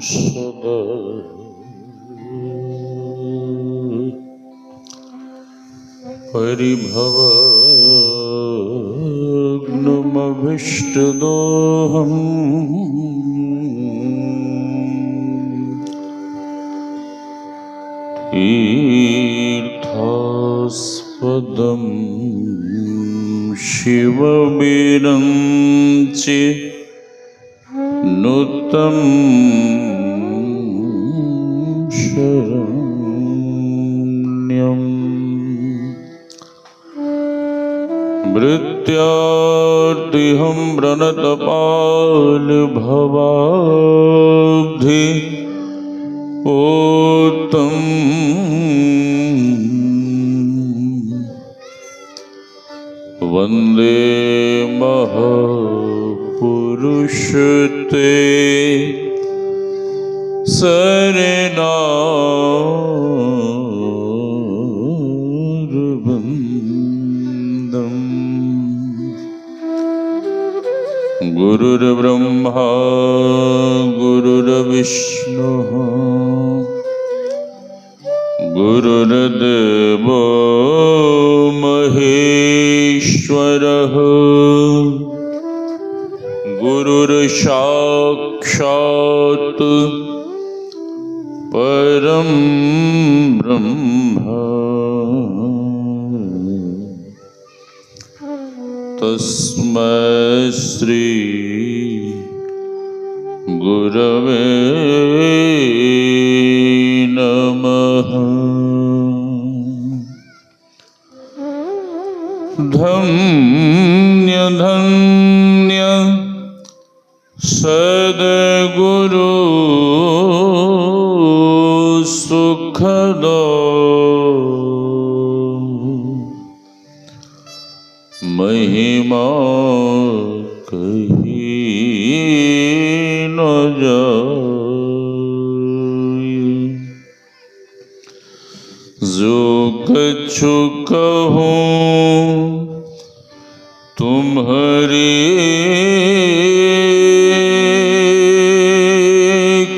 सदा परिभवग्नमभीष्टदोहम् तीर्थास्पदं शिवविरञ्चि नूतं शरण्यं मृत्यार्तिहं प्रणतपालभवाब्धि ओतं वन्दे महापुरुषते शरणारविन्दम्। गुरुर्ब्रह्मा गुरुर्विष्णुः गुरुर्देवो महेश्वरः गुरुर्साक्षात् परं ब्रह्म तस्मै श्री गुरवे नमः। धन्य धन्य सद्गुरु सुखदो महिमा कही न जाए। जो कछु कहूँ तुम्हारी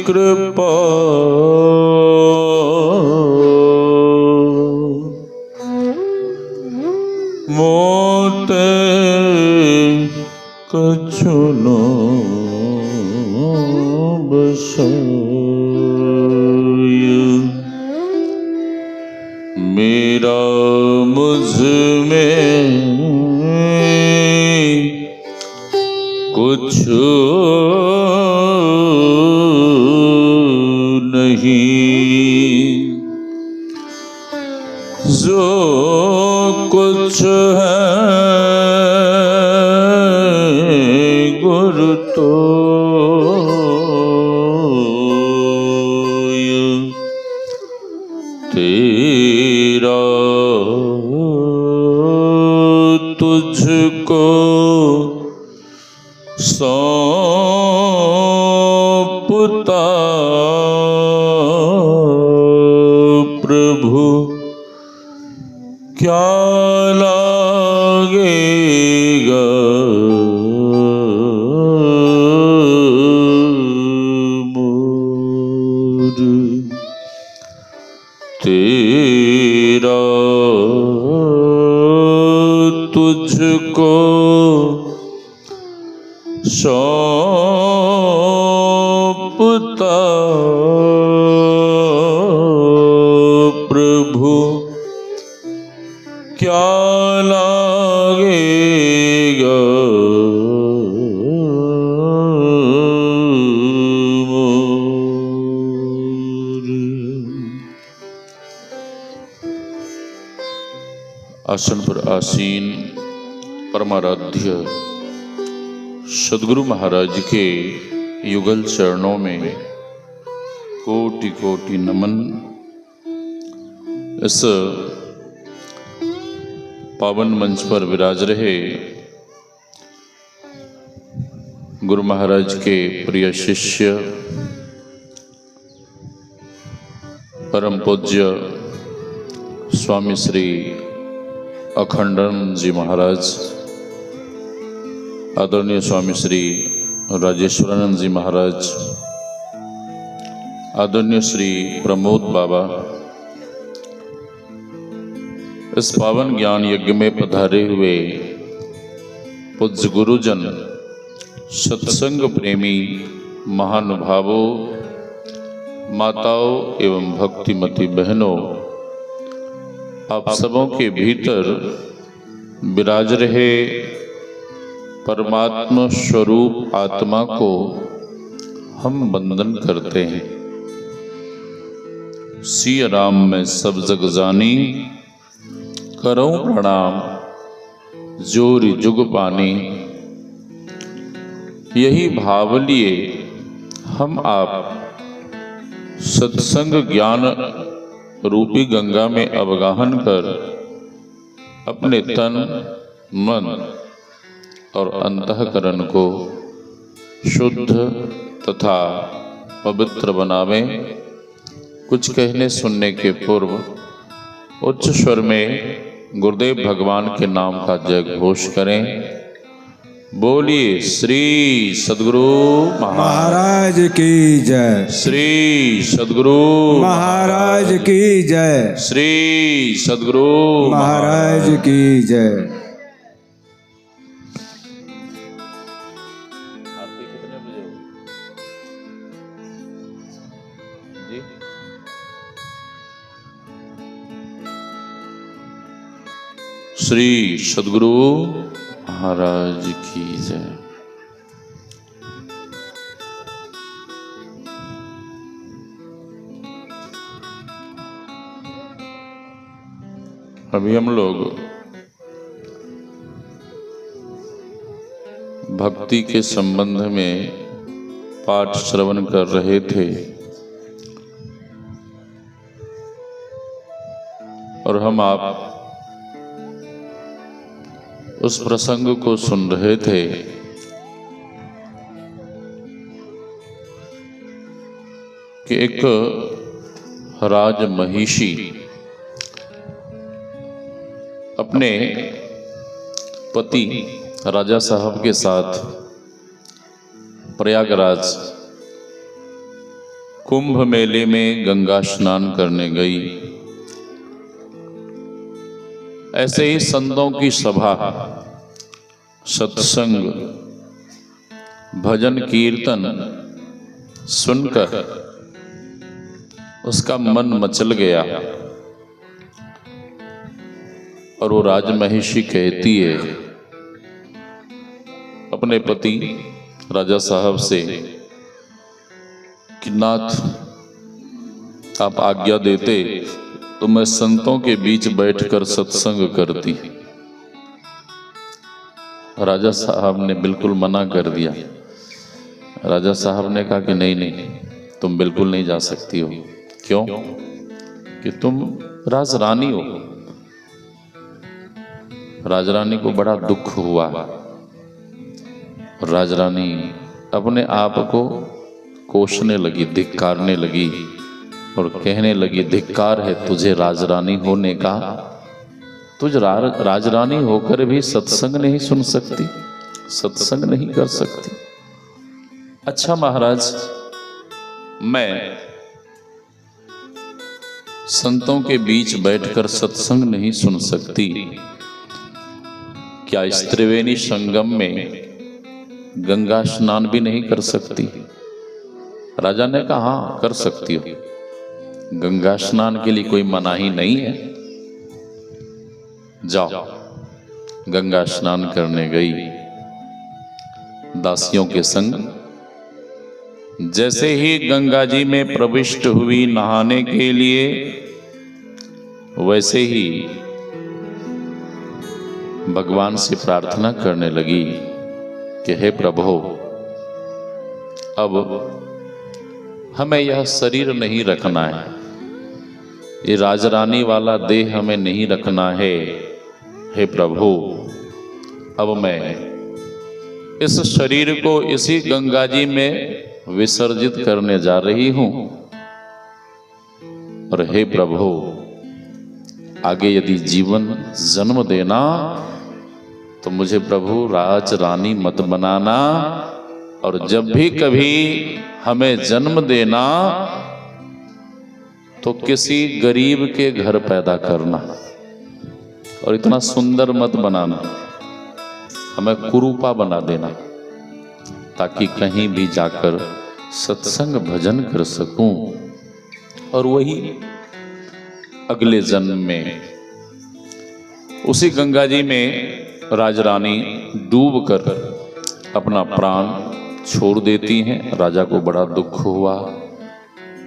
कृपा मोते कछु न बसाय। मेरा मुझ में कुछ नहीं, जो कुछ है गुरु तो तेरा तुझको सौंपता प्रभु क्या लागेगा मोर। तेरा तुझको सौंपता प्रभु क्या लागेगा मोर। आसन पर आसीन परमाराध्य सद्गुरु महाराज के युगल चरणों में कोटि कोटि नमन। इस पावन मंच पर विराज रहे गुरु महाराज के प्रिय शिष्य परम पूज्य स्वामी श्री अखंडानंद जी महाराज, आदरणीय स्वामी श्री राजेश्वरानंद जी महाराज, आदरणीय श्री प्रमोद बाबा, इस पावन ज्ञान यज्ञ में पधारे हुए पूज्य गुरुजन, सत्संग प्रेमी महानुभावों, माताओं एवं भक्तिमती बहनों, आप सबों के भीतर विराज रहे परमात्मा स्वरूप आत्मा को हम वंदन करते हैं। सिया राम में सब जग जानी, करो प्रणाम जोरी जुग पानी। यही भाव लिए हम आप सत्संग ज्ञान रूपी गंगा में अवगाहन कर अपने तन, मन और अंतःकरण को शुद्ध तथा पवित्र बनावें। कुछ कहने सुनने के पूर्व उच्च स्वर में गुरुदेव भगवान के नाम का जय घोष करें। बोलिए श्री सद्गुरु महाराज की जय। श्री सद्गुरु महाराज की जय। श्री सद्गुरु महाराज की जय। आरती कितने बजे होगी जी? श्री सद्गुरु महाराज की जय। अभी हम लोग भक्ति के संबंध में पाठ श्रवण कर रहे थे और हम आप उस प्रसंग को सुन रहे थे कि एक राजमहिषी अपने पति राजा साहब के साथ प्रयागराज कुंभ मेले में गंगा स्नान करने गई। ऐसे ही संतों की सभा, सत्संग, भजन कीर्तन सुनकर उसका मन मचल गया और वो राजमहिषी कहती है अपने पति राजा साहब से कि नाथ, आप आज्ञा देते तो मैं संतों के बीच बैठकर सत्संग करती। राजा साहब ने बिल्कुल मना कर दिया। राजा साहब ने कहा कि नहीं नहीं, तुम बिल्कुल नहीं जा सकती हो। क्यों? कि तुम राजरानी हो। राजरानी को बड़ा दुख हुआ। राजरानी अपने आप को कोसने लगी, धिक्कारने लगी और कहने लगी, धिक्कार है तुझे राजरानी होने का। तुझ राजरानी होकर भी सत्संग नहीं सुन सकती, सत्संग नहीं कर सकती। अच्छा महाराज, मैं संतों के बीच बैठकर सत्संग नहीं सुन सकती, क्या इस त्रिवेणी संगम में गंगा स्नान भी नहीं कर सकती? राजा ने कहा हाँ, कर सकती हो। गंगा स्नान के लिए कोई मनाही नहीं है। जाओ। गंगा स्नान करने गई दासियों के संग। जैसे ही गंगा जी में प्रविष्ट हुई नहाने के लिए, वैसे ही भगवान से प्रार्थना करने लगी कि हे प्रभु, अब हमें यह शरीर नहीं रखना है, ये राजरानी वाला देह हमें नहीं रखना है। हे प्रभु, अब मैं इस शरीर को इसी गंगा जी में विसर्जित करने जा रही हूं। और हे प्रभु, आगे यदि जीवन जन्म देना तो मुझे प्रभु राज रानी मत बनाना, और जब भी कभी हमें जन्म देना तो किसी गरीब के घर पैदा करना, और इतना सुंदर मत बनाना, हमें कुरूपा बना देना, ताकि कहीं भी जाकर सत्संग भजन कर सकूं और वही अगले जन्म में उसी गंगा जी में राजरानी डूबकर अपना प्राण छोड़ देती हैं। राजा को बड़ा दुख हुआ।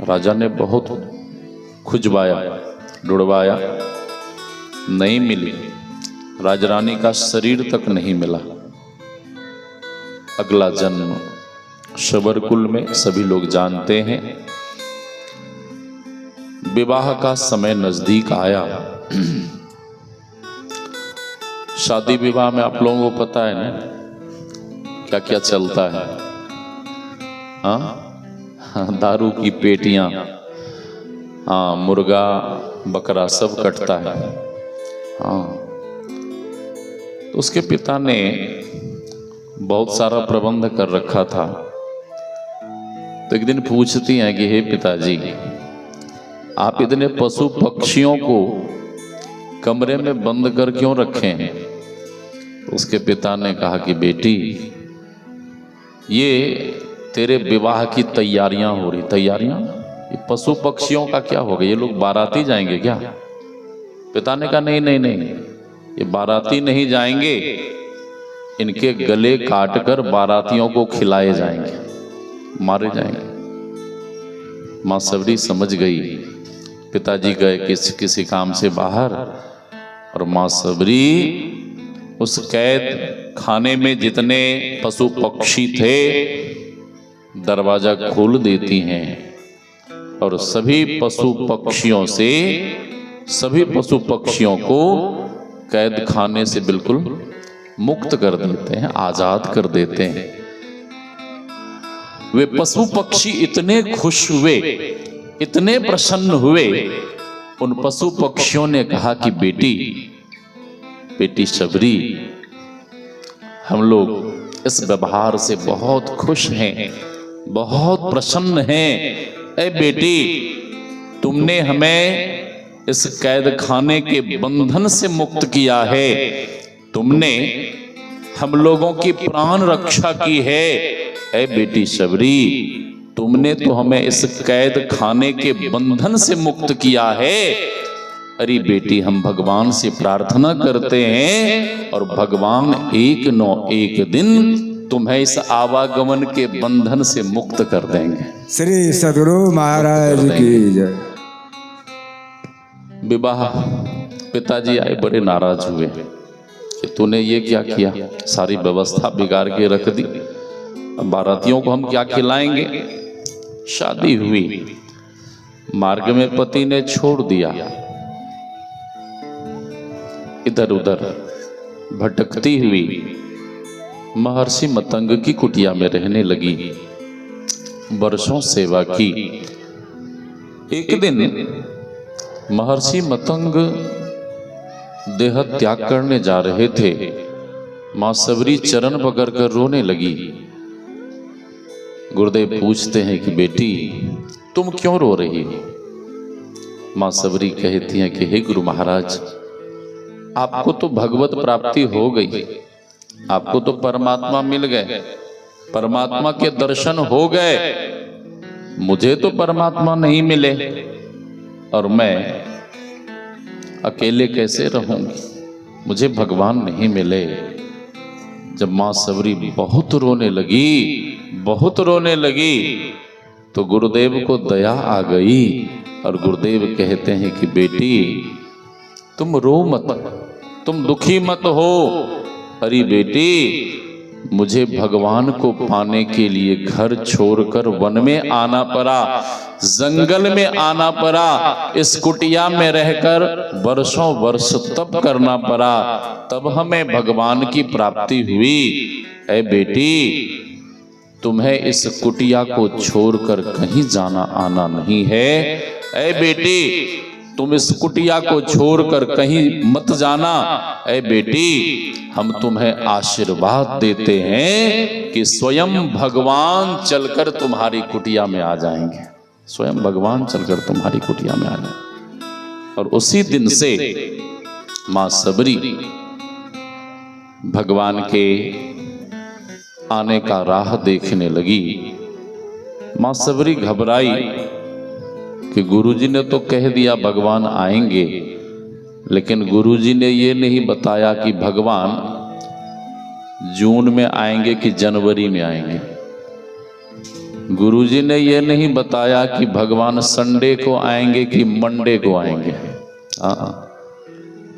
राजा ने बहुत खुजवाया, ढूंढवाया, नहीं मिली। राजरानी का शरीर तक नहीं मिला। अगला जन्म शबरकुल में, सभी लोग जानते हैं। विवाह का समय नजदीक आया। शादी विवाह में आप लोगों को पता है ना क्या क्या चलता है। हाँ, दारू की पेटियां, हाँ, मुर्गा बकरा सब कटता है। हाँ, तो उसके पिता ने बहुत सारा प्रबंध कर रखा था। तो एक दिन पूछती हैं कि हे पिताजी, आप इतने पशु पक्षियों को कमरे में बंद कर क्यों रखे हैं? तो उसके पिता ने कहा कि बेटी, ये तेरे विवाह की तैयारियां हो रही। तैयारियां? ये पशु पक्षियों का क्या होगा? ये लोग बाराती जाएंगे क्या? पिता ने कहा नहीं नहीं नहीं, ये बाराती नहीं जाएंगे, इनके गले काटकर बारातियों को खिलाए जाएंगे, मारे जाएंगे। मां सबरी समझ गई। पिताजी गए किसी काम से बाहर, और मां सबरी उस कैद खाने में जितने पशु पक्षी थे दरवाजा खोल देती हैं और सभी पशु पक्षियों को कैद खाने से बिल्कुल मुक्त कर देते हैं, आजाद कर देते हैं। वे पशु पक्षी इतने खुश हुए, इतने प्रसन्न हुए। उन पशु पक्षियों ने कहा कि बेटी शबरी, हम लोग इस व्यवहार से बहुत खुश हैं, बहुत प्रसन्न हैं। ऐ बेटी, तुमने हमें इस कैद खाने के बंधन से मुक्त किया है, तुमने हम लोगों की प्राण रक्षा की है। ऐ बेटी शबरी, तुमने तो हमें इस कैद खाने के बंधन से मुक्त किया है। अरे बेटी, हम भगवान से प्रार्थना करते हैं और भगवान एक न एक दिन तुम्हें इस आवागमन के बंधन से मुक्त कर देंगे। श्री सद्गुरु महाराज की जय। विवाह, पिताजी आए, बड़े नाराज हुए कि तूने ये क्या किया, सारी व्यवस्था बिगाड़ के रख दी, अब बारातियों को हम क्या खिलाएंगे। शादी हुई, मार्ग में पति ने छोड़ दिया, इधर उधर भटकती हुई महर्षि मतंग की कुटिया में रहने लगी। वर्षों सेवा की। एक दिन महर्षि मतंग देह त्याग करने जा रहे थे। मां सबरी चरण पकड़कर रोने लगी। गुरुदेव पूछते हैं कि बेटी, तुम क्यों रो रही हो? मां सबरी कहती हैं कि हे गुरु महाराज, आपको तो भगवत प्राप्ति हो गई, आपको तो परमात्मा मिल गए, परमात्मा के दर्शन हो गए, मुझे तो परमात्मा नहीं मिले और मैं अकेले कैसे रहूंगी, मुझे भगवान नहीं मिले। जब मां सबरी बहुत रोने लगी तो गुरुदेव को दया आ गई और गुरुदेव कहते हैं कि बेटी, तुम रो मत, तुम दुखी मत हो। अरे बेटी, मुझे भगवान को पाने के लिए घर छोड़कर वन में आना पड़ा, जंगल में आना पड़ा, इस कुटिया में रहकर वर्षों वर्ष तप करना पड़ा, तब हमें भगवान की प्राप्ति हुई। ऐ बेटी, तुम्हें इस कुटिया को छोड़कर कहीं जाना आना नहीं है। ऐ बेटी, तुम इस कुटिया को छोड़कर कहीं मत जाना। ऐ बेटी, हम तुम्हें आशीर्वाद देते हैं कि स्वयं भगवान चलकर तुम्हारी कुटिया में आ जाएंगे। स्वयं भगवान चलकर तुम्हारी कुटिया में आ जाएंगे। और उसी दिन से मां सबरी भगवान के आने का राह देखने लगी। मां सबरी घबराई कि गुरुजी ने तो कह दिया भगवान आएंगे, लेकिन गुरुजी ने ये नहीं बताया कि भगवान जून में आएंगे कि जनवरी में आएंगे। गुरुजी ने ये नहीं बताया कि भगवान संडे को आएंगे कि मंडे को आएंगे।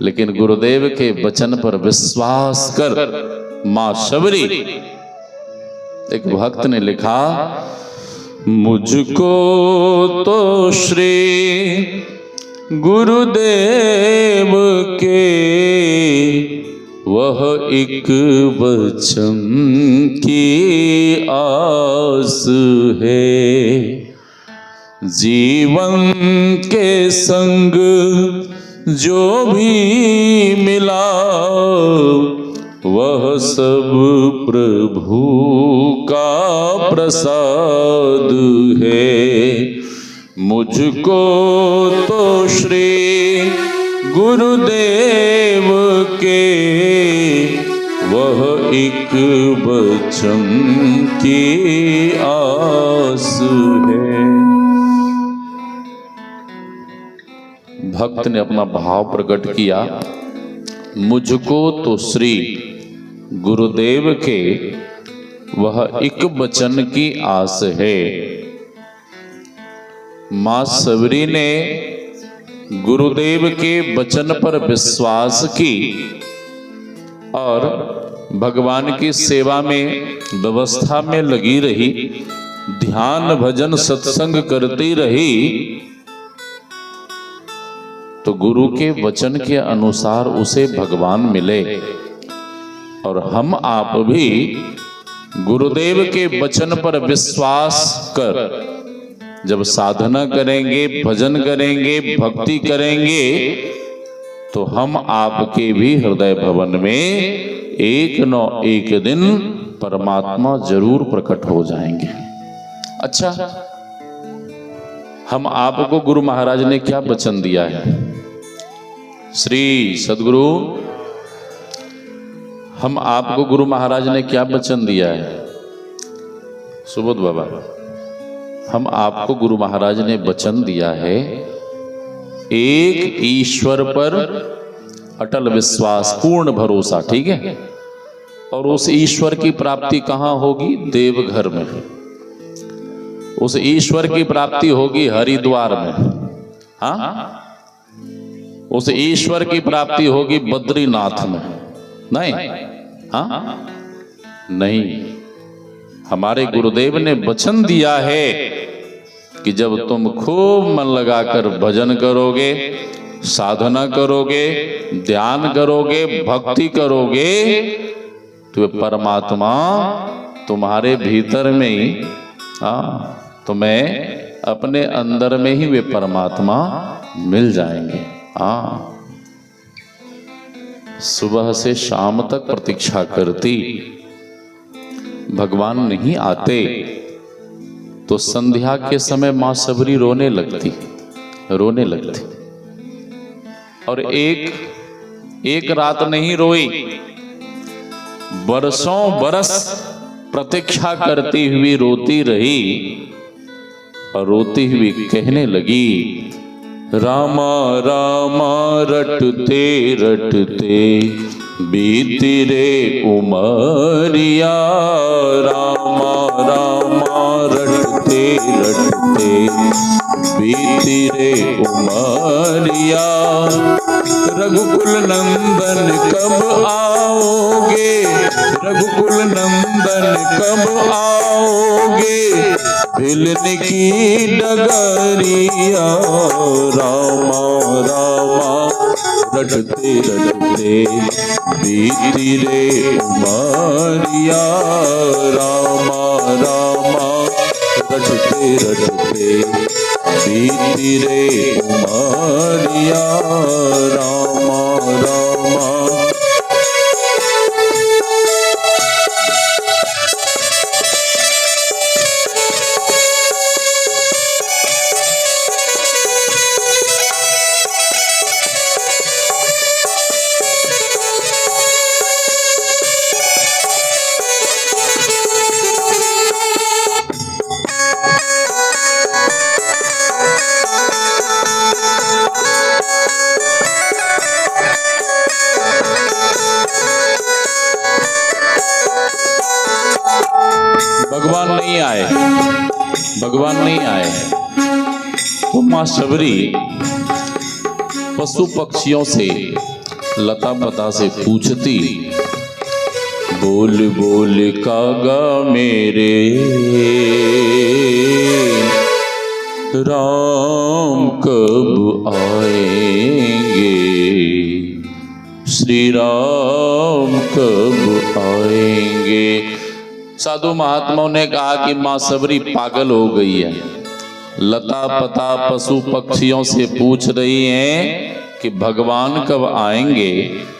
लेकिन गुरुदेव के वचन पर विश्वास कर मां सबरी, एक भक्त ने लिखा, मुझको तो श्री गुरुदेव के वह एक वचन की आस है, जीवन के संग जो भी मिला वह सब प्रभु का प्रसाद है। मुझको तो श्री गुरुदेव के वह एक वचन की आस है। भक्त ने अपना भाव प्रकट किया, मुझको तो श्री गुरुदेव के वह एक वचन की आस है। मां सबरी ने गुरुदेव के वचन पर विश्वास की और भगवान की सेवा में व्यवस्था में लगी रही, ध्यान भजन सत्संग करती रही। तो गुरु के वचन के अनुसार उसे भगवान मिले। और हम आप भी गुरुदेव के वचन पर विश्वास कर जब साधना करेंगे, भजन करेंगे, भक्ति करेंगे, तो हम आपके भी हृदय भवन में एक न एक दिन परमात्मा जरूर प्रकट हो जाएंगे। अच्छा, हम आपको गुरु महाराज ने क्या वचन दिया है? श्री सदगुरु, हम आपको गुरु महाराज ने क्या वचन दिया है? सुबोध बाबा, हम आपको गुरु महाराज ने वचन दिया है, एक ईश्वर पर अटल विश्वास, पूर्ण भरोसा, ठीक है? और उस ईश्वर की प्राप्ति कहाँ होगी? देवघर में। उस ईश्वर की प्राप्ति होगी हरिद्वार में। हाँ, उस ईश्वर की प्राप्ति होगी बद्रीनाथ में। नहीं, हाँ, नहीं। हमारे गुरुदेव ने वचन दिया है कि जब तुम खूब मन लगाकर भजन करोगे, साधना करोगे, ध्यान करोगे, भक्ति करोगे, तो परमात्मा तुम्हारे भीतर में ही, तुम्हें अपने अंदर में ही वे परमात्मा मिल जाएंगे। सुबह से शाम तक प्रतीक्षा करती, भगवान नहीं आते तो संध्या के समय मां सबरी रोने लगती। और एक रात नहीं रोई, बरसों बरस प्रतीक्षा करती हुई रोती रही। और रोती हुई कहने लगी, रामा रामा रटते रटते बीती रे उमरिया, रामा रामा रटते रटते बीती रे उमरिया, रघुकुल नंदन कब आओगे, रघुकुल नंदन कब आओगे, भिलने की डगरिया, रामा रामा रटते रटते बीती रे उमरिया, रामा रामा रटते रटते बीती रे उमरिया रामा रामा। भगवान नहीं आए, भगवान नहीं आए तो मां शबरी पशु पक्षियों से, लता पता से पूछती, बोल बोल कागा मेरे राम कब आएंगे, श्री राम कब आएंगे। साधु महात्माओं ने कहा कि मां शबरी पागल हो गई है, लता पता पशु पक्षियों से पूछ रही हैं कि भगवान कब आएंगे।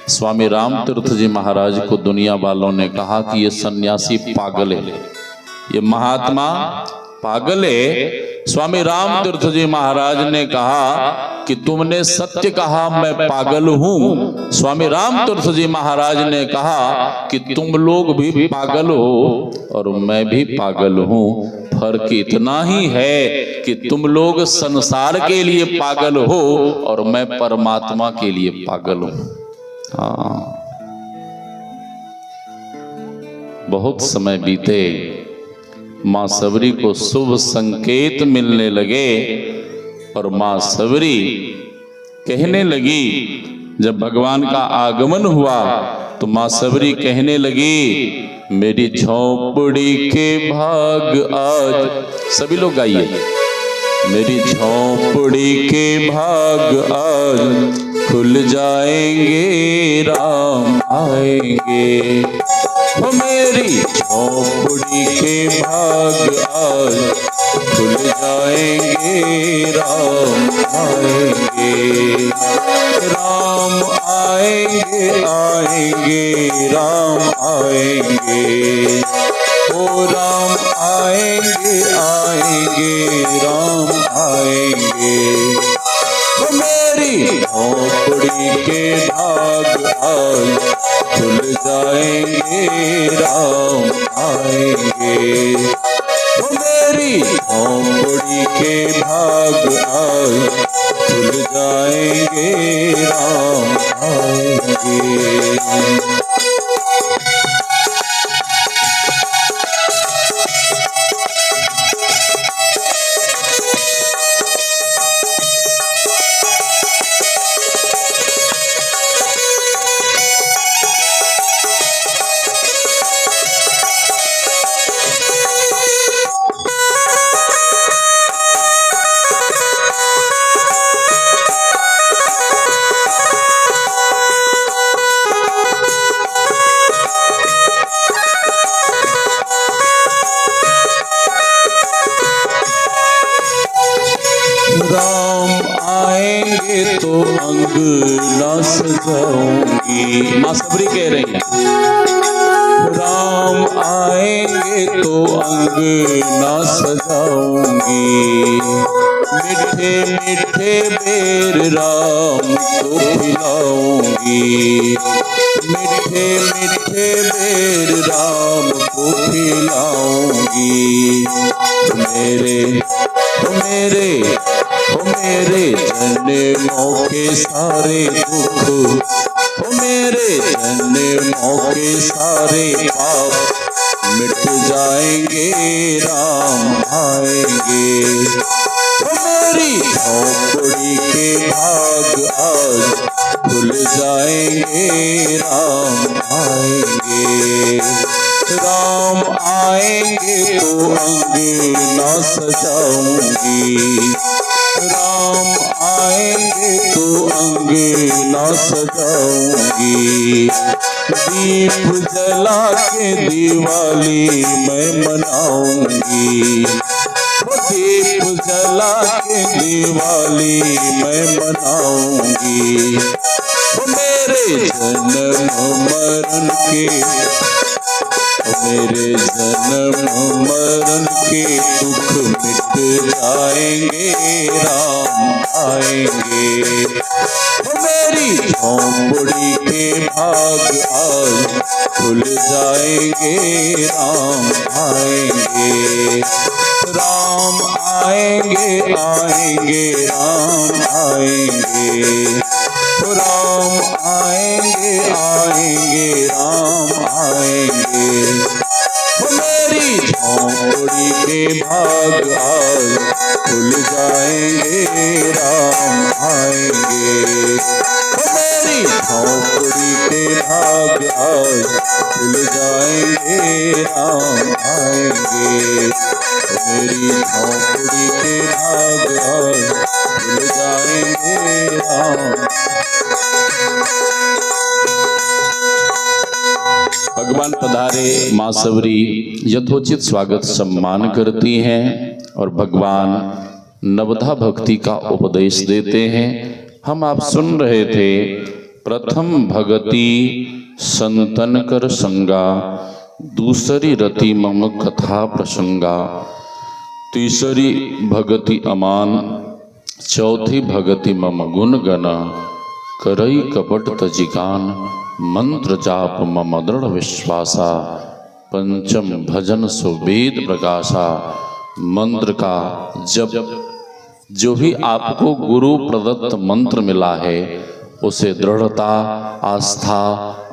स्वामी राम तीर्थ जी महाराज को दुनिया वालों ने कहा कि ये सन्यासी पागल है, ये महात्मा पागल है। स्वामी राम तीर्थ जी महाराज ने कहा कि तुमने सत्य कहा, मैं पागल हूं। स्वामी राम तीर्थ जी महाराज ने कहा कि तुम लोग भी पागल हो और मैं भी पागल हूं, फर्क इतना ही है कि तुम लोग संसार के लिए पागल हो और मैं परमात्मा के लिए पागल हूं। हाँ, बहुत समय बीते, मां शबरी को शुभ संकेत मिलने लगे और मां शबरी कहने लगी, जब भगवान का आगमन हुआ तो मां शबरी कहने लगी, मेरी झोंपड़ी के भाग आज, सभी लोग गाइए, मेरी झोंपड़ी के भाग आज खुल जाएंगे, राम आएंगे। वो मेरी झोंपड़ी के भाग आज खुल जाएंगे, राम आएंगे, राम आएंगे, आएंगे, राम आएंगे, ओ राम आएंगे, आएंगे, राम आएंगे। वो मेरी झोंपड़ी के भाग आज खुल जाएंगे, राम आएंगे। वो मेरी झोंपड़ी के भाग आज खुल जाएंगे, राम आएंगे। तो अंगना सजाऊंगी, मां शबरी कह रही है, राम आएंगे तो अंगना सजाऊंगी, मीठे मीठे बेर राम को खिलाऊंगी, मीठे मीठे बेर राम को खिलाऊंगी। मेरे जन्मों के सारे दुख, मेरे जन्मों के सारे पाप मिट जाएंगे, राम आएंगे। मेरी झोंपड़ी के भाग आज खुल जाएंगे, राम आएंगे, राम आएंगे तो अंगना सजाऊंगी, राम आएंगे तो अंगना सजाऊंगी, दीप जला के दिवाली मैं मनाऊंगी, दीप जला के दिवाली मैं मनाऊंगी। मेरे जन्म मरण के, मेरे जन्म मरण के दुख मिट जाएंगे, राम आएंगे। मेरी झोंपड़ी के भाग आज खुल जाएंगे, राम आएंगे। राम आएंगे, आएंगे, राम आएंगे। राम आएंगे, आएंगे, राम आएंगे। मेरी झोंपड़ी के भाग आज खुल जाएंगे, राम आएंगे। मेरी झोंपड़ी के भाग आज खुल जाएंगे, राम आएंगे। मेरी झोंपड़ी के भाग आज खुल जाएंगे, राम। भगवान पधारे, माँ सबरी यथोचित स्वागत सम्मान करती हैं और भगवान नवधा भक्ति का उपदेश देते हैं। हम आप सुन रहे थे, प्रथम भगति संतन कर संगा, दूसरी रति मम कथा प्रसंगा, तीसरी भगति अमान, चौथी भगति मम गुण गना, करई कपट तजिकान, मंत्र जाप मम दृढ़ विश्वासा, पंचम भजन सुवेद प्रकाशा। मंत्र का जप, जो भी आपको गुरु प्रदत्त मंत्र मिला है उसे दृढ़ता, आस्था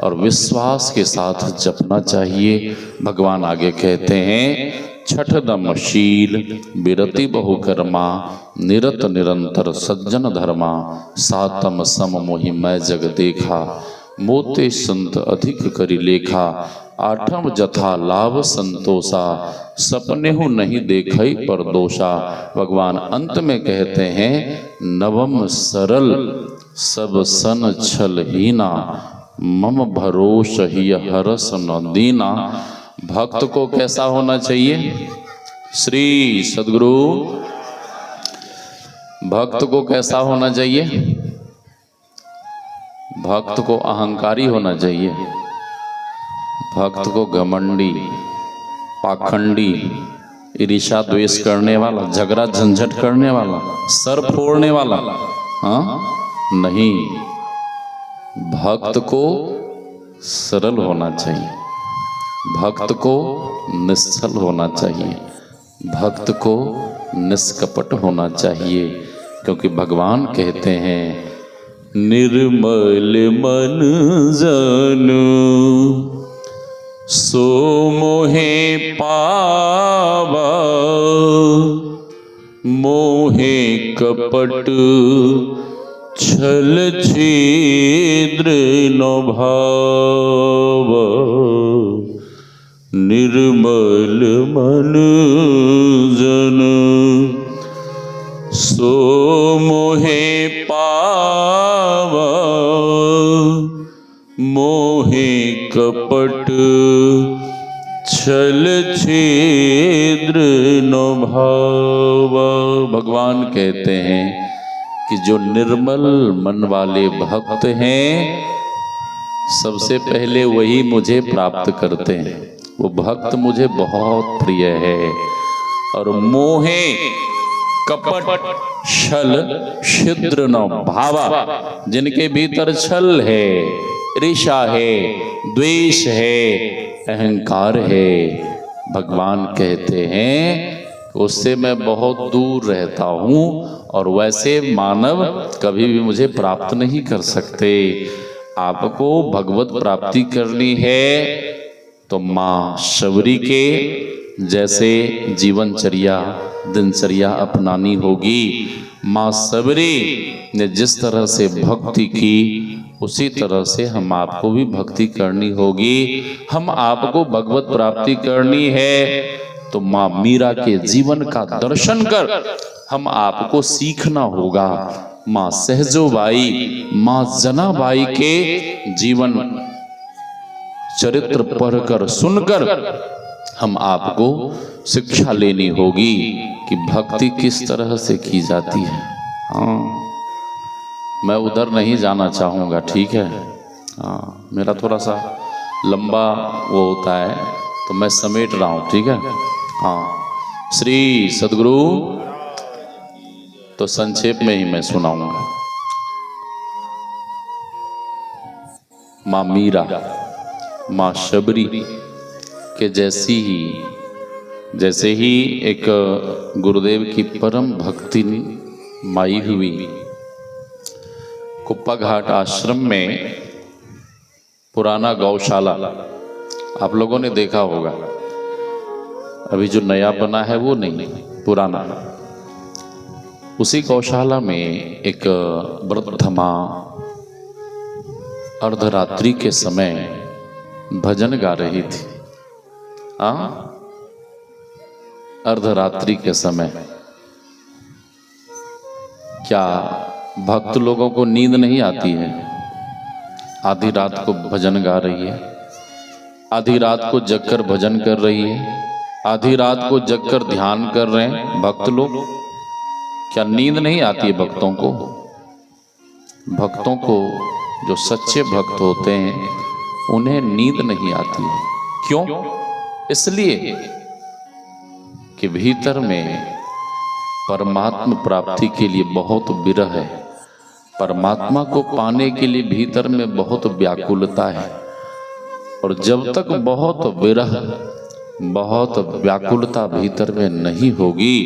और विश्वास के साथ जपना चाहिए। भगवान आगे कहते हैं, छठदम शील विरति बहुकर्मा, निरत निरंतर सज्जन धर्मा, सातम सम मोहि मैं जग देखा, मोते संत अधिक करि लेखा, आठम जथा लाभ संतोषा, सपने हो नहीं देखई पर दोषा। भगवान अंत में कहते हैं, नवम सरल सब सन छल हीना, मम भरोस ही हरस न दीना। भक्त को कैसा होना चाहिए? श्री सद्गुरु भक्त को कैसा होना चाहिए? भक्त को अहंकारी होना चाहिए। भक्त को घमंडी, पाखंडी, ईर्ष्या द्वेष करने वाला, झगड़ा झंझट करने वाला, सर फोड़ने वाला, हाँ नहीं। भक्त को सरल होना चाहिए, भक्त को निश्चल होना चाहिए, भक्त को निष्कपट होना चाहिए। क्योंकि भगवान कहते हैं, निर्मल मन जानु सो मोहे पावा, मोहे कपट छल छिद्र न भावा। निर्मल मन जन सो मोहे पावा, मोहे कपट छल छिद्र न भावा। भगवान कहते हैं कि जो निर्मल मन वाले भक्त हैं, सबसे पहले वही मुझे प्राप्त करते हैं। वो भक्त मुझे बहुत प्रिय है। और मोहे कपट छल छिद्र न भावा, जिनके भीतर छल है, ईर्ष्या है, द्वेष है, अहंकार है, भगवान कहते हैं उससे मैं बहुत दूर रहता हूँ और वैसे मानव कभी भी मुझे प्राप्त नहीं कर सकते। आपको भगवत प्राप्ति करनी है तो माँ शबरी के जैसे जीवनचर्या दिनचर्या अपनानी होगी। माँ शबरी ने जिस तरह से भक्ति की उसी तरह से हम आपको भी भक्ति करनी होगी। हम आपको भगवत प्राप्ति करनी है तो माँ मीरा के जीवन का दर्शन कर हम आपको सीखना होगा। माँ सहजोबाई, माँ जनाबाई के जीवन चरित्र पढ़कर सुनकर हम आपको शिक्षा लेनी होगी कि भक्ति किस तरह से की जाती है। हाँ, मैं उधर नहीं जाना चाहूँगा, ठीक है। हाँ, मेरा थोड़ा सा लंबा वो होता है तो मैं समेट रहा हूँ, ठीक है। हाँ, श्री सद्गुरु तो संक्षेप में ही मैं सुनाऊंगा। माँ मीरा, माँ शबरी के जैसे ही एक गुरुदेव की परम भक्ति माई हुई, कुप्पा घाट आश्रम में पुराना गौशाला आप लोगों ने देखा होगा, अभी जो नया बना है वो नहीं, पुराना। उसी गौशाला में एक वृद्ध माँ अर्धरात्रि के समय भजन गा रही थी। हाँ, अर्धरात्रि के समय क्या भक्त लोगों को नींद नहीं आती है? आधी रात को भजन गा रही है, आधी रात को जगकर भजन कर रही है, आधी रात को जगकर ध्यान कर रहे हैं भक्त लोग। क्या नींद नहीं आती है भक्तों को? भक्तों को, जो सच्चे भक्त होते हैं, उन्हें नींद नहीं आती है। क्यों? इसलिए कि भीतर में परमात्मा प्राप्ति के लिए बहुत विरह है, परमात्मा को पाने के लिए भीतर में बहुत व्याकुलता है। और जब तक बहुत विरह, बहुत व्याकुलता भीतर में नहीं होगी,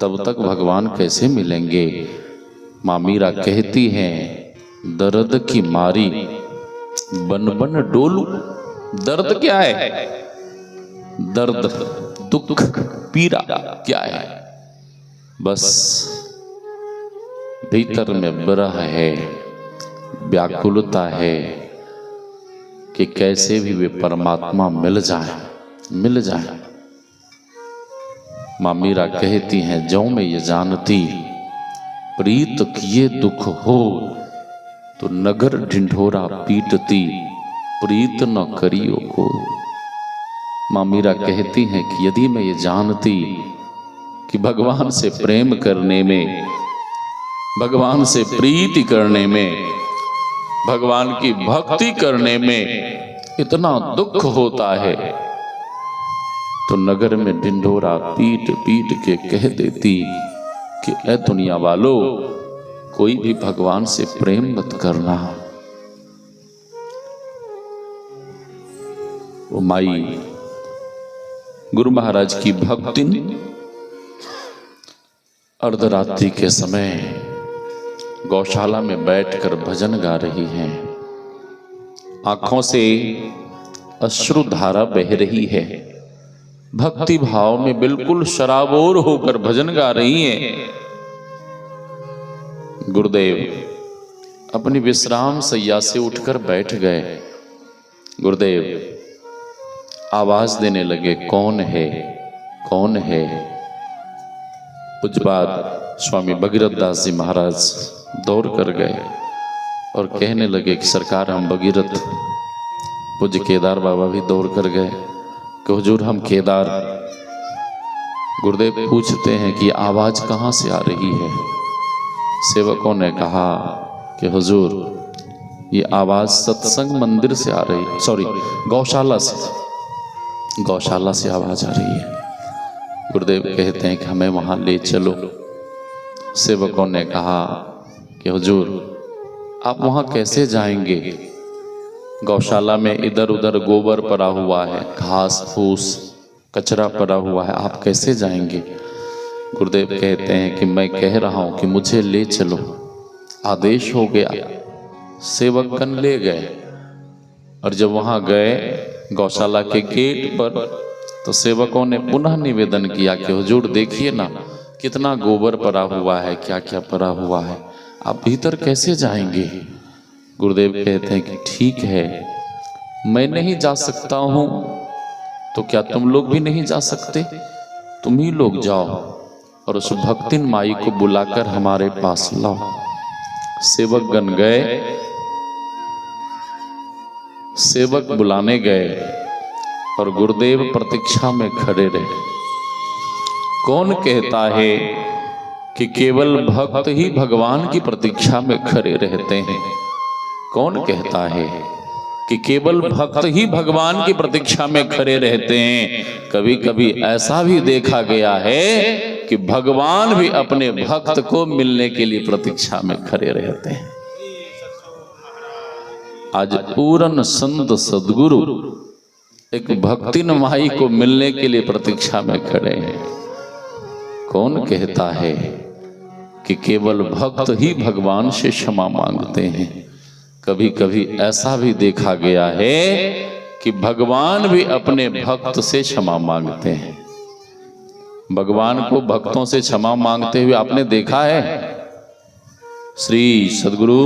तब तक भगवान कैसे मिलेंगे? माँ मीरा कहती हैं, दर्द की मारी बन बन डोलू। दर्द क्या है? दर्द, दुख, पीड़ा क्या है? बस भीतर में विरह है, व्याकुलता है कि कैसे भी वे परमात्मा मिल जाए। माँ मीरा कहती हैं, जो मैं ये जानती प्रीत किए दुख हो, तो नगर ढिंढोरा पीटती, प्रीत न करियो को। माँ मीरा कहती हैं कि यदि मैं ये जानती कि भगवान से प्रेम करने में, भगवान से प्रीति करने में, भगवान की भक्ति करने में इतना दुख होता है, तो नगर में ढिंढोरा पीट पीट के कह देती कि ऐ दुनिया वालों, कोई भी भगवान से प्रेम मत करना। वो माई गुरु महाराज की भक्ति अर्धरात्रि के समय गौशाला में बैठकर भजन गा रही हैं। आंखों से अश्रु धारा बह रही है, भक्ति भाव में बिल्कुल शराबोर होकर भजन गा रही हैं। गुरुदेव अपनी विश्राम सैया से उठकर बैठ गए। गुरुदेव आवाज देने लगे, कौन है, कौन है? पूज्यपाद स्वामी भगीरथ दास जी महाराज दौड़ कर गए और कहने लगे कि सरकार हम भगीरथ। पूज्य केदार बाबा भी दौड़ कर गए कि हुजूर हम केदार। गुरुदेव पूछते हैं कि आवाज कहाँ से आ रही है? सेवकों ने कहा कि हुजूर ये आवाज सत्संग मंदिर से आ रही, सॉरी गौशाला से आवाज आ रही है। गुरुदेव कहते हैं कि हमें वहां ले चलो। सेवकों ने कहा कि हुजूर आप वहां कैसे जाएंगे? गौशाला में इधर उधर गोबर पड़ा हुआ है, घास फूस कचरा पड़ा हुआ है, आप कैसे जाएंगे? गुरुदेव कहते हैं कि मैं कह रहा हूं कि मुझे ले चलो। आदेश हो गया, सेवकगण ले गए। और जब वहां गए गौशाला के गेट पर, तो सेवकों ने पुनः निवेदन किया कि हुजूर देखिए ना कितना गोबर पड़ा हुआ है, क्या क्या पड़ा हुआ है, आप भीतर कैसे जाएंगे? गुरुदेव कहते हैं कि ठीक है, मैं नहीं जा सकता हूं तो क्या तुम लोग भी नहीं जा सकते? तुम ही लोग जाओ और उस भक्तिन माई को बुलाकर हमारे पास लाओ। सेवकगण गए, सेवक बुलाने गए और गुरुदेव प्रतीक्षा में खड़े रहे। कौन कहता है कि केवल भक्त ही भगवान की प्रतीक्षा में खड़े रहते हैं? कौन कहता है कि केवल भक्त ही भगवान की प्रतीक्षा में खड़े रहते हैं? कभी कभी ऐसा भी देखा गया है कि भगवान भी अपने भक्त को मिलने के लिए प्रतीक्षा में खड़े रहते हैं। आज पूरन संत सदगुरु एक भक्तिन माई को मिलने के लिए प्रतीक्षा में खड़े हैं। कौन कहता है कि केवल भक्त ही भगवान से क्षमा मांगते हैं? कभी कभी ऐसा भी देखा गया है कि भगवान भी अपने भक्त से क्षमा मांगते हैं। भगवान को भक्तों से क्षमा मांगते हुए आपने देखा है? श्री सदगुरु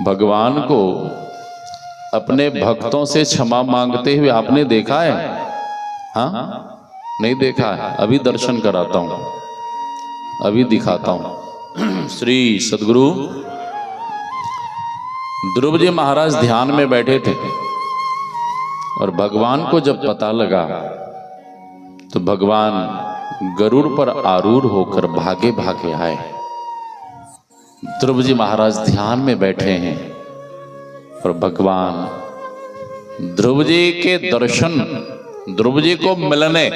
भगवान को अपने भक्तों से क्षमा मांगते हुए आपने देखा है? हाँ, नहीं देखा है। अभी दर्शन कराता हूं, अभी दिखाता हूं। श्री सदगुरु ध्रुव जी महाराज ध्यान में बैठे थे और भगवान को जब पता लगा तो भगवान गरुड़ पर आरूढ़ होकर भागे भागे आए। ध्रुव जी महाराज ध्यान में बैठे हैं और भगवान ध्रुव जी के दर्शन, ध्रुव जी को मिलने,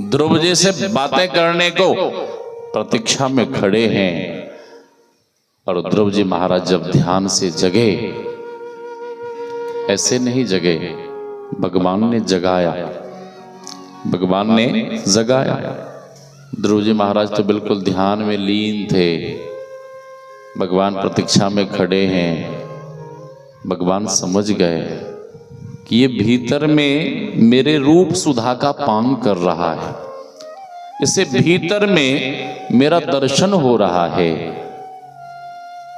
ध्रुव जी से बातें करने को प्रतीक्षा में खड़े हैं। और ध्रुव जी महाराज जब ध्यान से जगे, ऐसे नहीं जगे, भगवान ने जगाया, भगवान ने जगाया। ध्रुव जी महाराज तो बिल्कुल ध्यान में लीन थे। भगवान प्रतीक्षा में खड़े हैं। भगवान समझ गए कि ये भीतर में मेरे रूप सुधा का पान कर रहा है, इसे भीतर में मेरा दर्शन हो रहा है।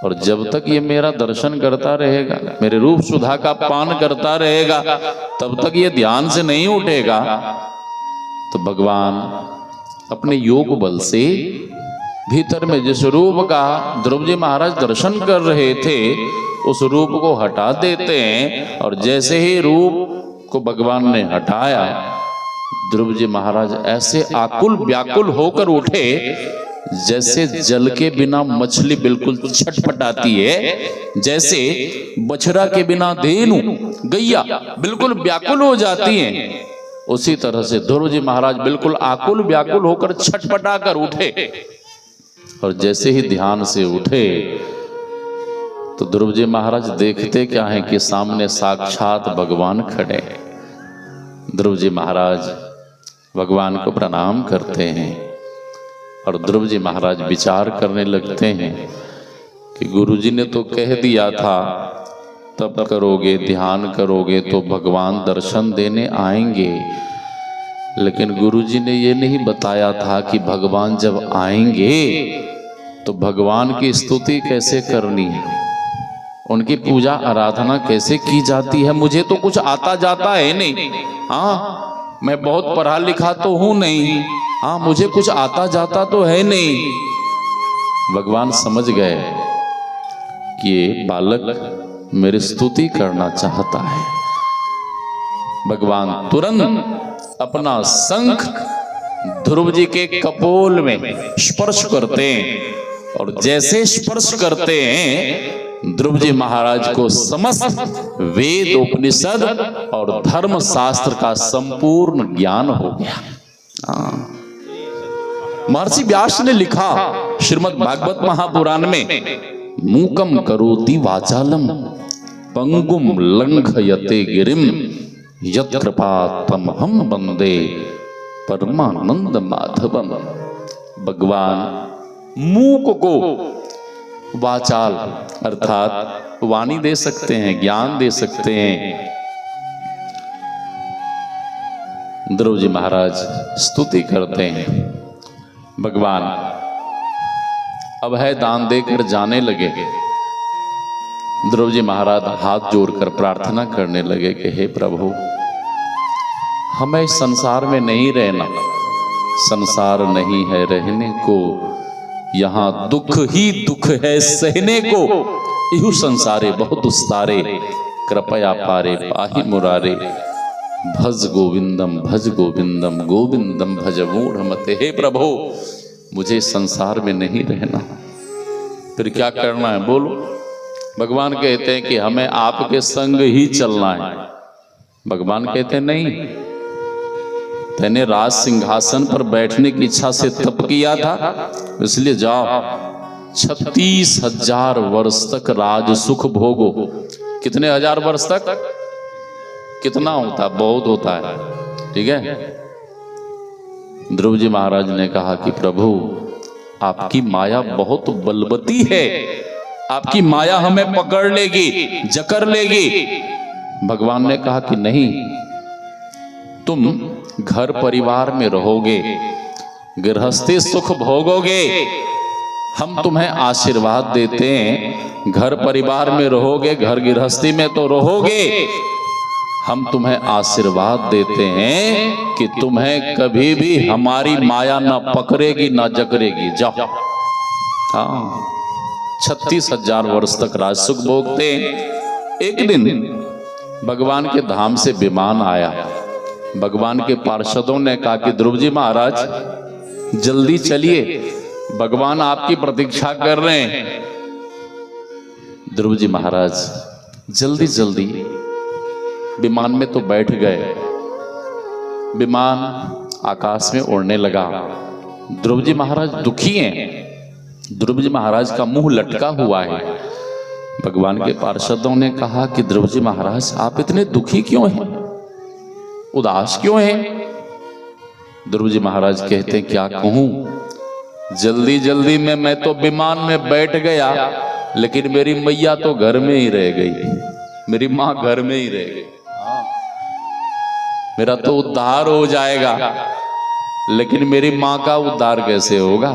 और जब तक ये मेरा दर्शन करता रहेगा, मेरे रूप सुधा का पान करता रहेगा, तब तक ये ध्यान से नहीं उठेगा। तो भगवान अपने योग बल से भीतर में जिस रूप का ध्रुव जी महाराज दर्शन कर रहे थे, उस रूप को हटा देते हैं। और जैसे ही रूप को भगवान ने हटाया, ध्रुव जी महाराज ऐसे आकुल व्याकुल होकर उठे जैसे जल के बिना मछली बिल्कुल छटपटाती है, जैसे बछड़ा के बिना धेनु गैया बिल्कुल व्याकुल हो जाती हैं, उसी तरह से ध्रुव जी महाराज बिल्कुल आकुल व्याकुल होकर छटपटा कर उठे। और जैसे ही ध्यान से उठे तो ध्रुव जी महाराज देखते क्या है कि सामने साक्षात भगवान खड़े। ध्रुव जी महाराज भगवान को प्रणाम करते हैं और ध्रुव जी महाराज विचार करने लगते हैं कि गुरुजी ने तो कह दिया था तब करोगे, ध्यान करोगे तो भगवान दर्शन देने आएंगे, लेकिन गुरुजी ने ये नहीं बताया था कि भगवान जब आएंगे तो भगवान की स्तुति कैसे करनी है, उनकी पूजा आराधना कैसे की जाती है। मुझे तो कुछ आता जाता है नहीं। हाँ, मैं बहुत पढ़ा लिखा तो हूं नहीं। हाँ, मुझे कुछ आता जाता तो है नहीं। भगवान समझ गए कि ये बालक मेरी स्तुति करना चाहता है। भगवान तुरंत अपना शंख ध्रुव जी के कपोल में स्पर्श करते हैं और जैसे स्पर्श करते हैं ध्रुव जी महाराज को समस्त वेद उपनिषद और धर्म शास्त्र का संपूर्ण ज्ञान हो गया। महर्षि व्यास ने लिखा श्रीमद् भागवत महापुराण में, मूकम करोति वाचालम पंगुम लंघयते गिरिम यत् कृपातमहं वंदे परमानंद माधवम। भगवान मूक को वाचाल अर्थात वाणी दे सकते हैं, ज्ञान दे सकते हैं। ध्रुव जी महाराज स्तुति करते हैं। भगवान अभय दान देकर जाने लगे। ध्रुव जी महाराज हाथ जोड़कर प्रार्थना करने लगे कि हे प्रभु, हमें इस संसार में नहीं रहना, संसार नहीं है रहने को, यहाँ दुख ही दुख है सहने को। इहु संसारे बहुत उस्तारे, कृपया पारे पाहि मुरारे। भज गोविंदम गोविंदम भज मूढ़मते। हे प्रभु, मुझे संसार में नहीं रहना, फिर क्या करना है बोलो। भगवान कहते हैं कि हमें आपके संग ही चलना है। भगवान कहते हैं नहीं, तेने राज सिंहासन पर बैठने की इच्छा से तप किया था, इसलिए जाओ 36,000 वर्ष तक राज सुख भोगो। कितने हजार वर्ष तक? कितना होता है? बहुत होता है, ठीक है। ध्रुव जी महाराज ने कहा कि प्रभु, आपकी माया बहुत बलवती है, आपकी माया हमें पकड़ लेगी, जकड़ लेगी। भगवान ने कहा कि नहीं, तुम घर परिवार में रहोगे, गृहस्थी सुख भोगोगे, हम तुम्हें आशीर्वाद देते हैं। घर परिवार में रहोगे, घर गृहस्थी में तो रहोगे, हम तुम्हें आशीर्वाद देते हैं कि तुम्हें कभी भी हमारी माया ना पकड़ेगी ना जकड़ेगी। जाओ। हाँ, 36,000 वर्ष तक राज सुख भोगते हैं। एक दिन भगवान के धाम से विमान आया। भगवान के पार्षदों ने कहा कि ध्रुव जी महाराज जल्दी चलिए, भगवान आपकी प्रतीक्षा कर रहे हैं। ध्रुव जी महाराज जल्दी जल्दी विमान में तो बैठ गए। विमान आकाश में उड़ने लगा। ध्रुव जी महाराज दुखी हैं। ध्रुव जी महाराज का मुंह लटका हुआ है। भगवान के पार्षदों ने कहा कि ध्रुव जी महाराज आप इतने दुखी क्यों हैं, उदास क्यों हैं? ध्रुव जी महाराज कहते हैं क्या कहूं, जल्दी जल्दी में मैं तो विमान में बैठ गया, लेकिन मेरी मैया तो घर में ही रह गई, मेरी माँ घर में ही रह गई। मेरा तो उद्धार हो जाएगा, लेकिन मेरी माँ का उद्धार कैसे होगा?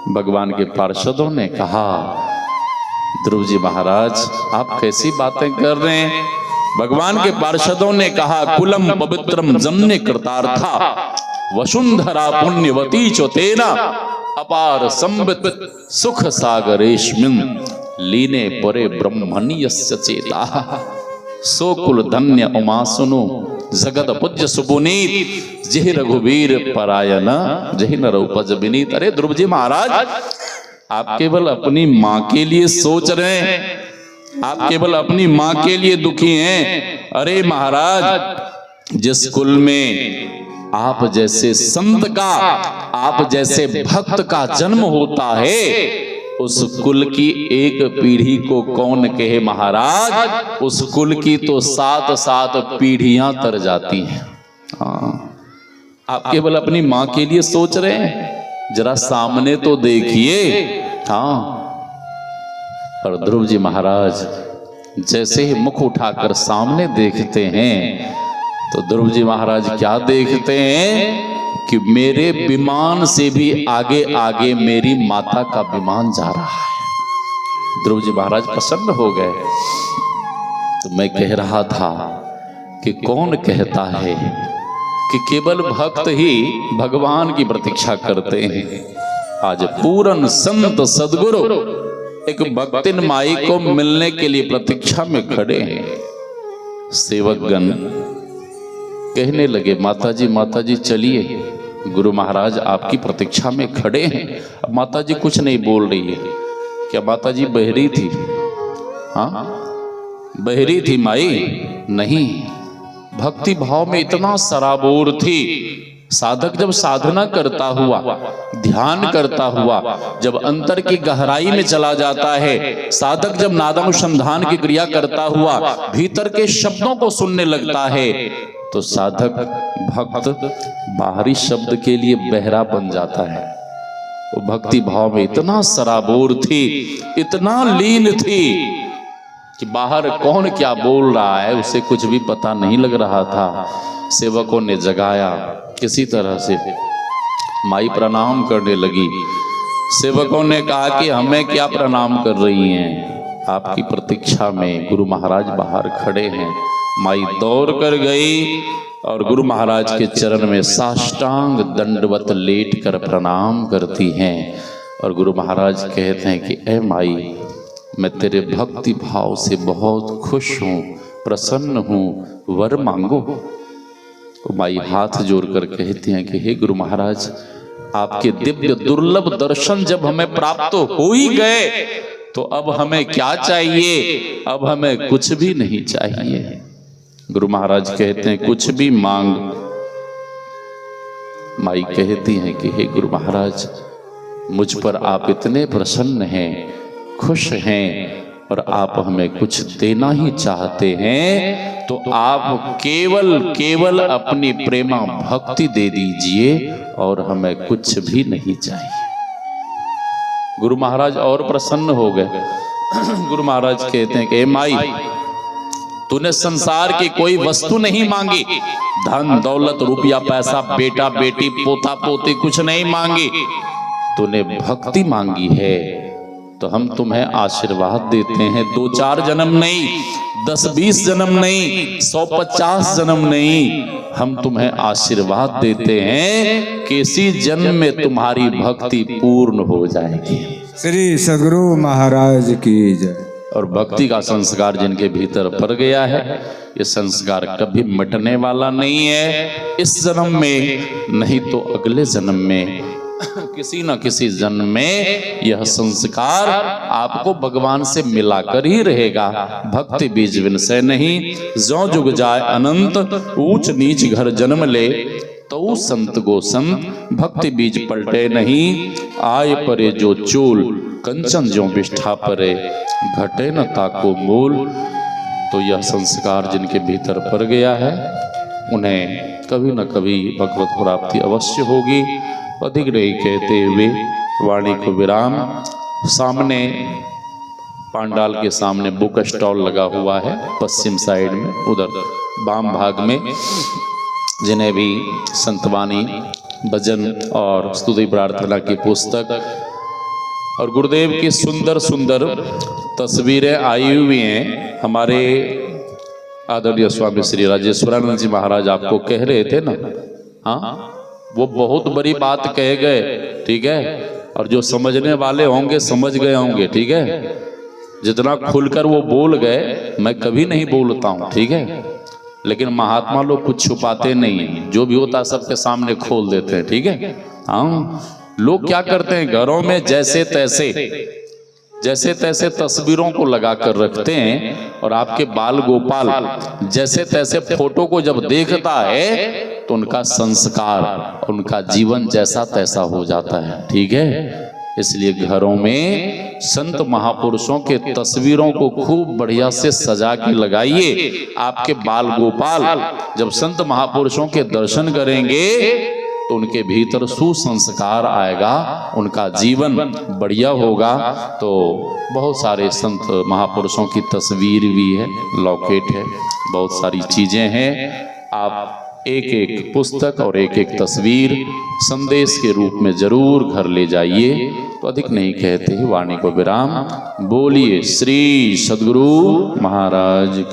भगवान के पार्षदों ने कहा ध्रुव जी महाराज आप कैसी बातें कर रहे हैं? भगवान के पार्षदों ने कहा कुलम पवित्रम जन्य कृतार्था वसुंधरा पुण्यवती चोतेना अपार संबित सुख सागरेश्मिन लीने परे ब्रह्मण्यस्य चेता सो कुल धन्य उमा सुनो जगत पूज्य सुपुनीत जय रघुवीर परायण जय नर उपज विनीत। अरे ध्रुव जी महाराज आप केवल अपनी माँ के लिए सोच रहे हैं, आप केवल अपनी माँ के लिए दुखी हैं। अरे महाराज, जिस कुल में आप जैसे संत का, आप जैसे भक्त का जन्म होता है, उस कुल की एक पीढ़ी को कौन कहे महाराज, उस कुल की तो 7-7 पीढ़ियां तर जाती हैं। आप केवल अपनी माँ के लिए सोच रहे हैं, जरा सामने तो देखिए। हाँ, पर ध्रुव जी महाराज जैसे ही मुख उठाकर सामने देखते हैं, तो ध्रुव जी महाराज क्या देखते हैं कि मेरे विमान से भी आगे आगे मेरी माता का विमान जा रहा है। ध्रुव जी महाराज प्रसन्न हो गए। तो मैं कह रहा था कि कौन कहता है कि केवल भक्त ही भगवान की प्रतीक्षा करते हैं। आज पूरन संत सदगुरु एक भक्तिन माई को मिलने के लिए प्रतीक्षा में खड़े हैं। सेवकगण कहने लगे माता जी चलिए, गुरु महाराज आपकी प्रतीक्षा में खड़े हैं। अब माता जी कुछ नहीं बोल रही है। क्या माता जी बहरी थी? हाँ, बहरी थी माई? नहीं, भक्ति भाव में इतना सराबोर थी। साधक जब साधना करता हुआ, ध्यान करता हुआ, जब अंतर की गहराई में चला जाता है, साधक जब नादानुसंधान की क्रिया करता हुआ भीतर के शब्दों को सुनने लगता है, तो साधक भक्त बाहरी शब्द के लिए बहरा बन जाता है। वो भक्ति भाव में इतना सराबोर थी, इतना लीन थी कि बाहर कौन क्या बोल रहा है उसे कुछ भी पता नहीं लग रहा था। सेवकों ने जगाया, किसी तरह से माई प्रणाम करने लगी। सेवकों ने कहा कि हमें क्या प्रणाम कर रही हैं, आपकी प्रतीक्षा में गुरु महाराज बाहर खड़े हैं। माई दौड़ कर गई और गुरु महाराज के चरण में साष्टांग दंडवत लेट कर प्रणाम करती हैं। और गुरु महाराज कहते हैं कि ऐ माई, मैं तेरे भक्ति भाव से बहुत खुश हूँ, प्रसन्न हूँ, वर मांगो। तो माई हाथ जोड़कर कहती हैं कि हे गुरु महाराज, आपके दिव्य दुर्लभ दर्शन जब हमें प्राप्त हो ही गए तो अब हमें क्या चाहिए? अब हमें कुछ भी नहीं चाहिए। गुरु महाराज कहते हैं कुछ भी मांग। माई कहती हैं कि हे गुरु महाराज, मुझ पर आप इतने प्रसन्न हैं, खुश हैं और आप हमें कुछ देना ही चाहते हैं तो आप केवल अपनी प्रेमा भक्ति दे दीजिए और हमें कुछ भी नहीं चाहिए। गुरु महाराज और प्रसन्न हो गए। गुरु महाराज कहते हैं कि माई, तूने संसार की कोई वस्तु नहीं मांगी, धन दौलत रुपया पैसा बेटा बेटी पोता पोती कुछ नहीं मांगी, तूने भक्ति मांगी है। तो हम तुम्हें आशीर्वाद देते हैं, 2-4 जन्म नहीं, 10-20 जन्म नहीं, 150 जन्म नहीं, हम तुम्हें आशीर्वाद देते हैं कि इसी जन्म में तुम्हारी भक्ति पूर्ण हो जाएगी। श्री सद्गुरु महाराज की जय। और भक्ति का संस्कार जिनके भीतर पड़ गया है, ये संस्कार कभी मिटने वाला नहीं है। इस जन्म में नहीं तो अगले जन्म में, किसी न किसी जन्म में यह संस्कार आपको भगवान से मिलाकर ही रहेगा। भक्ति बीज विनसे नहीं, जो जुग जाए अनंत, ऊंच नीच घर जन्म ले, तो संत गो संत, भक्ति बीज पलटे नहीं, आय परे जो चूल, कंचन जो विष्ठा परे, घटे न ताको मूल। तो यह संस्कार जिनके भीतर पड़ गया है, उन्हें कभी न कभी भगवत प्राप्ति अवश्य होगी। अधिक नहीं कहते हुए वाणी को विराम। सामने पांडाल के सामने बुक स्टॉल लगा हुआ है पश्चिम साइड में, उधर वाम भाग में, जिन्हें भी संतवाणी भजन और स्तुति प्रार्थना की पुस्तक और गुरुदेव की सुंदर सुंदर तस्वीरें आई हुई हैं। हमारे आदरणीय स्वामी श्री राजेश्वरानंद जी महाराज आपको कह रहे थे ना, हाँ, वो बहुत बड़ी बात कह गए, ठीक है। और जो समझने वाले होंगे समझ गए होंगे, ठीक है। जितना खुलकर वो बोल गए, मैं कभी नहीं बोलता हूँ, ठीक है। लेकिन महात्मा लोग कुछ छुपाते नहीं हैं, जो भी होता सबके सामने खोल देते हैं, ठीक है। हाँ, लोग क्या करते हैं, घरों में जैसे तैसे तस्वीरों को लगा कर रखते हैं, और आपके बाल गोपाल जैसे तैसे फोटो को जब देखता है तो उनका संस्कार, उनका जीवन जैसा तैसा हो जाता है, ठीक है। इसलिए घरों में संत महापुरुषों के तस्वीरों को खूब बढ़िया से सजा के लगाइए। आपके बाल गोपाल जब संत महापुरुषों के दर्शन करेंगे तो उनके भीतर सुसंस्कार आएगा, उनका जीवन बढ़िया होगा। तो बहुत सारे संत महापुरुषों की तस्वीर भी है, लॉकेट है, बहुत सारी चीजें हैं। आप एक एक पुस्तक और एक एक तस्वीर संदेश के रूप में जरूर घर ले जाइए। तो अधिक नहीं कहते वाणी को विराम। बोलिए श्री सद्गुरु महाराज की।